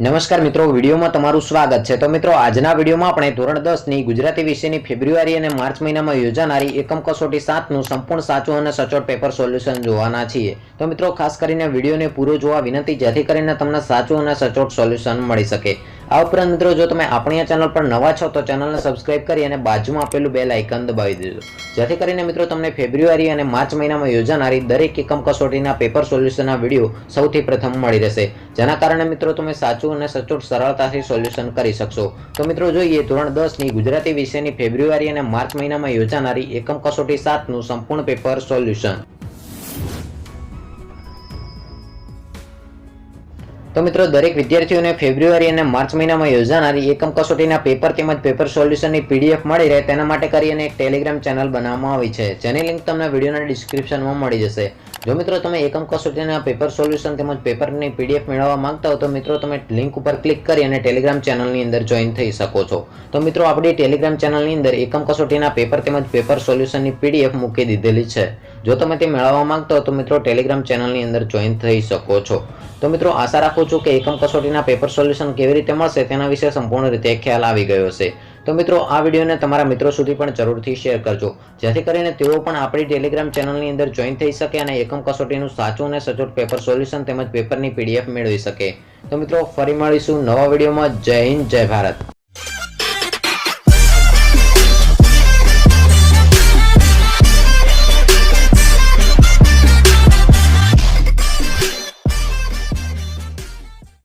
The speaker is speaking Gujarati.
નમસ્કાર મિત્રો, વિડીયોમાં તમારું સ્વાગત છે। તો મિત્રો, આજના વિડીયોમાં આપણે ધોરણ 10 ની ગુજરાતી વિષયની ફેબ્રુઆરી અને માર્ચ મહિનામાં યોજાનારી એકમ કસોટી 7 નું સંપૂર્ણ સાચું અને સચોટ પેપર સોલ્યુશન જોવાના છીએ। તો મિત્રો, ખાસ કરીને વિડીયોને પૂરો જોવા વિનંતી, જેથી કરીને તમને સાચું અને સચોટ સોલ્યુશન મળી શકે। આ ઉપરાંત મિત્રો, જો તમે આપણી ચેનલ પર નવા છો તો ચેનલને સબસ્ક્રાઇબ કરી અને બાજુમાં આપેલું બેલ આઇકન દબાવી દેજો, જેથી કરીને મિત્રો તમને ફેબ્રુઆરી અને માર્ચ મહિનામાં યોજાનારી દરેક એકમ કસોટીના પેપર સોલ્યુશનના વિડીયો સૌથી પ્રથમ મળી રહેશે, જેના કારણે મિત્રો તમે સાચું અને સચોટ સરળતાથી સોલ્યુશન કરી શકશો। તો મિત્રો, જોઈએ ધોરણ 10 ની ગુજરાતી વિષયની ફેબ્રુઆરી અને માર્ચ મહિનામાં યોજાનારી એકમ કસોટી 7 નું સંપૂર્ણ પેપર સોલ્યુશન। તો મિત્રો, દરેક વિદ્યાર્થીઓને ફેબ્રુઆરી અને માર્ચ મહિનામાં યોજાનારી એકમ કસોટીના પેપર તેમજ પેપર સોલ્યુશનની પીડીએફ મળી રહે તેના માટે કરીને એક ટેલિગ્રામ ચેનલ બનાવવામાં આવી છે, જેની લિંક તમને વિડીયોના ડિસ્ક્રિપ્શનમાં મળી જશે। જો મિત્રો તમે એકમ કસોટીના પેપર સોલ્યુશન તેમજ પેપરની પીડીએફ મેળવવા માંગતા હો તો મિત્રો તમે લિંક ઉપર ક્લિક કરી અને ટેલિગ્રામ ચેનલની અંદર જોઈન થઈ શકો છો। તો મિત્રો, આપણી ટેલિગ્રામ ચેનલની અંદર એકમ કસોટીના પેપર તેમજ પેપર સોલ્યુશનની પીડીએફ મૂકી દીધેલી છે। જો તમે તે મેળવવા માંગતા હો તો મિત્રો ટેલિગ્રામ ચેનલની અંદર જોઈન થઈ શકો છો। તો મિત્રો, આશા રાખું છું કે એકમ કસોટીના પેપર સોલ્યુશન કેવી રીતે મળશે તેના વિશે સંપૂર્ણ રીતે ખ્યાલ આવી ગયો હશે। તો મિત્રો, આ વિડીયોને તમારા મિત્રો સુધી પણ જરૂરથી શેર કરજો, જેથી કરીને તેઓ પણ આપણી ટેલિગ્રામ ચેનલની અંદર જોઈન થઈ શકે અને એકમ કસોટીનું સાચું અને સચોટ પેપર સોલ્યુશન તેમજ પેપરની પીડીએફ મેળવી શકે। તો મિત્રો, ફરી મળીશું નવા વિડીયોમાં। જય હિન્દ, જય ભારત।